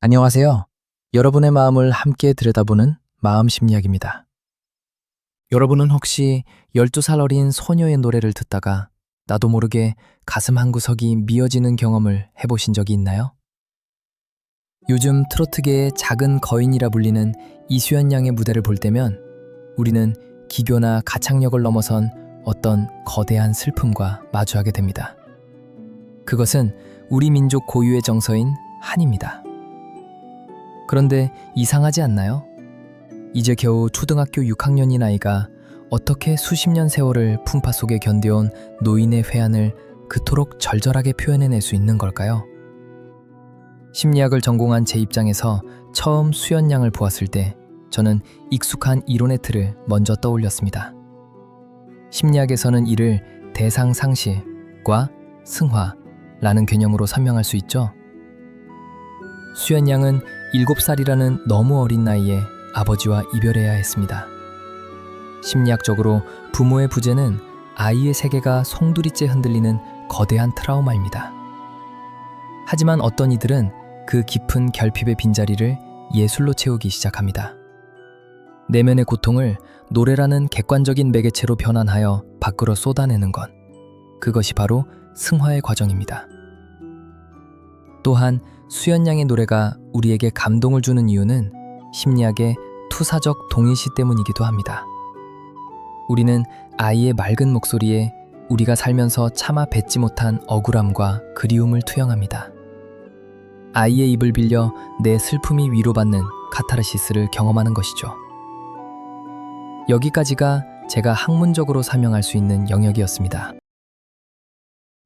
안녕하세요. 여러분의 마음을 함께 들여다보는 마음 심리학입니다. 여러분은 혹시 12살 어린 소녀의 노래를 듣다가 나도 모르게 가슴 한구석이 미어지는 경험을 해보신 적이 있나요? 요즘 트로트계의 작은 거인이라 불리는 이수연 양의 무대를 볼 때면 우리는 기교나 가창력을 넘어선 어떤 거대한 슬픔과 마주하게 됩니다. 그것은 우리 민족 고유의 정서인 한입니다. 그런데 이상하지 않나요? 이제 겨우 초등학교 6학년인 아이가 어떻게 수십 년 세월을 풍파 속에 견뎌온 노인의 회한을 그토록 절절하게 표현해낼 수 있는 걸까요? 심리학을 전공한 제 입장에서 처음 수연 양을 보았을 때 저는 익숙한 이론의 틀을 먼저 떠올렸습니다. 심리학에서는 이를 대상상실과 승화라는 개념으로 설명할 수 있죠. 수연 양은 7살이라는 너무 어린 나이에 아버지와 이별해야 했습니다. 심리학적으로 부모의 부재는 아이의 세계가 송두리째 흔들리는 거대한 트라우마입니다. 하지만 어떤 이들은 그 깊은 결핍의 빈자리를 예술로 채우기 시작합니다. 내면의 고통을 노래라는 객관적인 매개체로 변환하여 밖으로 쏟아내는 것, 그것이 바로 승화의 과정입니다. 또한 수연 양의 노래가 우리에게 감동을 주는 이유는 심리학의 투사적 동일시 때문이기도 합니다. 우리는 아이의 맑은 목소리에 우리가 살면서 차마 뱉지 못한 억울함과 그리움을 투영합니다. 아이의 입을 빌려 내 슬픔이 위로받는 카타르시스를 경험하는 것이죠. 여기까지가 제가 학문적으로 설명할 수 있는 영역이었습니다.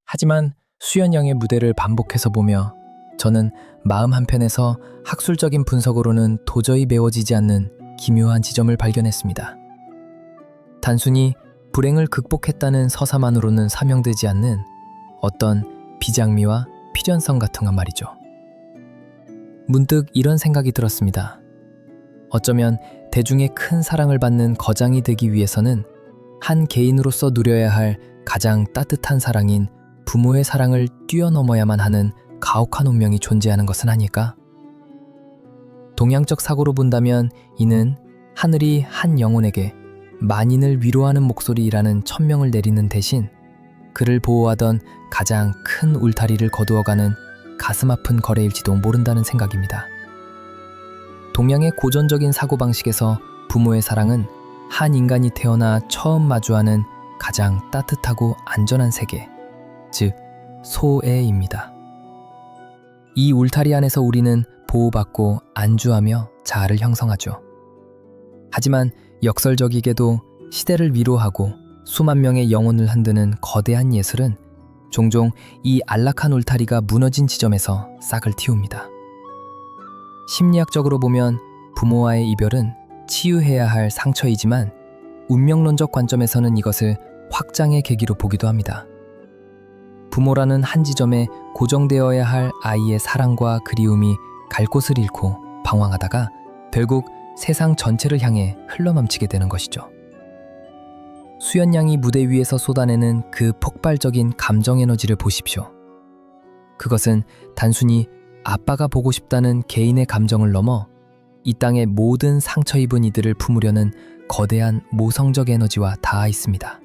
하지만 수연 양의 무대를 반복해서 보며 저는 마음 한편에서 학술적인 분석으로는 도저히 메워지지 않는 기묘한 지점을 발견했습니다. 단순히 불행을 극복했다는 서사만으로는 사명되지 않는 어떤 비장미와 필연성 같은 것 말이죠. 문득 이런 생각이 들었습니다. 어쩌면 대중의 큰 사랑을 받는 거장이 되기 위해서는 한 개인으로서 누려야 할 가장 따뜻한 사랑인 부모의 사랑을 뛰어넘어야만 하는 가혹한 운명이 존재하는 것은 아닐까? 동양적 사고로 본다면 이는 하늘이 한 영혼에게 만인을 위로하는 목소리라는 천명을 내리는 대신 그를 보호하던 가장 큰 울타리를 거두어가는 가슴 아픈 거래일지도 모른다는 생각입니다. 동양의 고전적인 사고방식에서 부모의 사랑은 한 인간이 태어나 처음 마주하는 가장 따뜻하고 안전한 세계, 즉 소애입니다. 이 울타리 안에서 우리는 보호받고 안주하며 자아를 형성하죠. 하지만 역설적이게도 시대를 위로하고 수만 명의 영혼을 흔드는 거대한 예술은 종종 이 안락한 울타리가 무너진 지점에서 싹을 틔웁니다. 심리학적으로 보면 부모와의 이별은 치유해야 할 상처이지만 운명론적 관점에서는 이것을 확장의 계기로 보기도 합니다. 부모라는 한 지점에 고정되어야 할 아이의 사랑과 그리움이 갈 곳을 잃고 방황하다가 결국 세상 전체를 향해 흘러넘치게 되는 것이죠. 수연 양이 무대 위에서 쏟아내는 그 폭발적인 감정 에너지를 보십시오. 그것은 단순히 아빠가 보고 싶다는 개인의 감정을 넘어 이 땅의 모든 상처 입은 이들을 품으려는 거대한 모성적 에너지와 닿아 있습니다.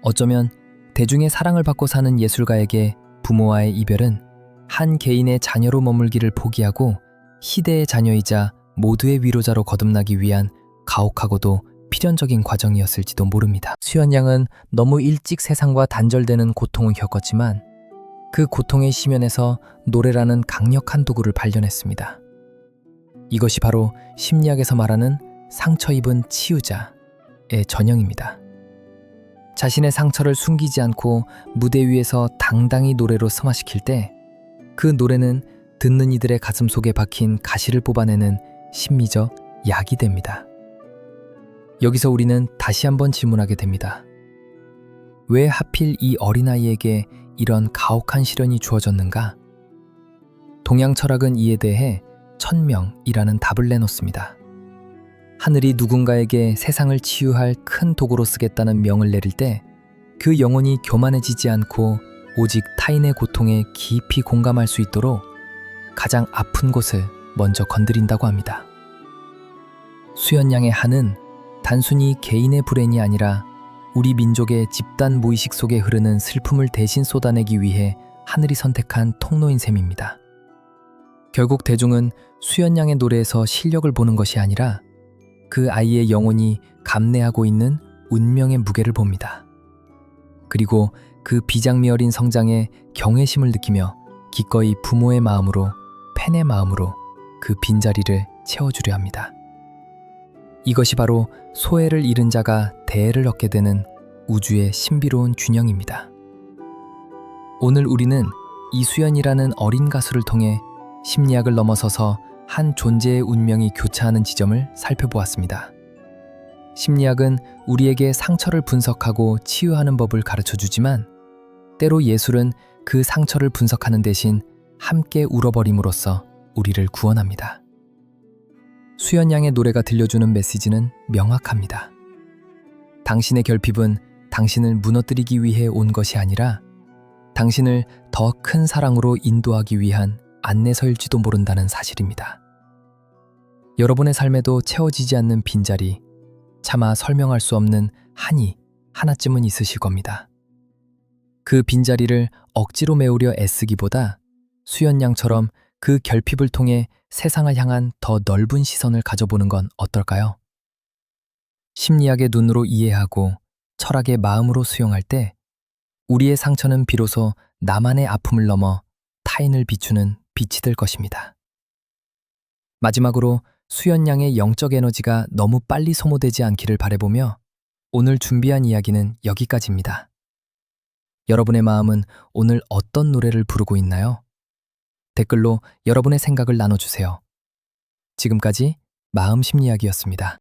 어쩌면 대중의 사랑을 받고 사는 예술가에게 부모와의 이별은 한 개인의 자녀로 머물기를 포기하고 희대의 자녀이자 모두의 위로자로 거듭나기 위한 가혹하고도 필연적인 과정이었을지도 모릅니다. 수연 양은 너무 일찍 세상과 단절되는 고통을 겪었지만 그 고통의 심연에서 노래라는 강력한 도구를 발견했습니다. 이것이 바로 심리학에서 말하는 상처 입은 치유자의 전형입니다. 자신의 상처를 숨기지 않고 무대 위에서 당당히 노래로 승화시킬 때 그 노래는 듣는 이들의 가슴 속에 박힌 가시를 뽑아내는 심리적 약이 됩니다. 여기서 우리는 다시 한번 질문하게 됩니다. 왜 하필 이 어린아이에게 이런 가혹한 시련이 주어졌는가? 동양 철학은 이에 대해 천명이라는 답을 내놓습니다. 하늘이 누군가에게 세상을 치유할 큰 도구로 쓰겠다는 명을 내릴 때 그 영혼이 교만해지지 않고 오직 타인의 고통에 깊이 공감할 수 있도록 가장 아픈 곳을 먼저 건드린다고 합니다. 수연양의 한은 단순히 개인의 불행이 아니라 우리 민족의 집단 무의식 속에 흐르는 슬픔을 대신 쏟아내기 위해 하늘이 선택한 통로인 셈입니다. 결국 대중은 수연양의 노래에서 실력을 보는 것이 아니라 그 아이의 영혼이 감내하고 있는 운명의 무게를 봅니다. 그리고 그 비장미 어린 성장에 경외심을 느끼며 기꺼이 부모의 마음으로, 팬의 마음으로 그 빈자리를 채워주려 합니다. 이것이 바로 소해를 잃은 자가 대해를 얻게 되는 우주의 신비로운 균형입니다. 오늘 우리는 이수연이라는 어린 가수를 통해 심리학을 넘어서서 한 존재의 운명이 교차하는 지점을 살펴보았습니다. 심리학은 우리에게 상처를 분석하고 치유하는 법을 가르쳐주지만 때로 예술은 그 상처를 분석하는 대신 함께 울어버림으로써 우리를 구원합니다. 수연양의 노래가 들려주는 메시지는 명확합니다. 당신의 결핍은 당신을 무너뜨리기 위해 온 것이 아니라 당신을 더 큰 사랑으로 인도하기 위한 안내서일지도 모른다는 사실입니다. 여러분의 삶에도 채워지지 않는 빈자리, 차마 설명할 수 없는 한이 하나쯤은 있으실 겁니다. 그 빈자리를 억지로 메우려 애쓰기보다 수연양처럼 그 결핍을 통해 세상을 향한 더 넓은 시선을 가져보는 건 어떨까요? 심리학의 눈으로 이해하고 철학의 마음으로 수용할 때 우리의 상처는 비로소 나만의 아픔을 넘어 타인을 비추는 빛이 될 것입니다. 마지막으로 수연양의 영적 에너지가 너무 빨리 소모되지 않기를 바라보며 오늘 준비한 이야기는 여기까지입니다. 여러분의 마음은 오늘 어떤 노래를 부르고 있나요? 댓글로 여러분의 생각을 나눠주세요. 지금까지 마음 심리학이었습니다.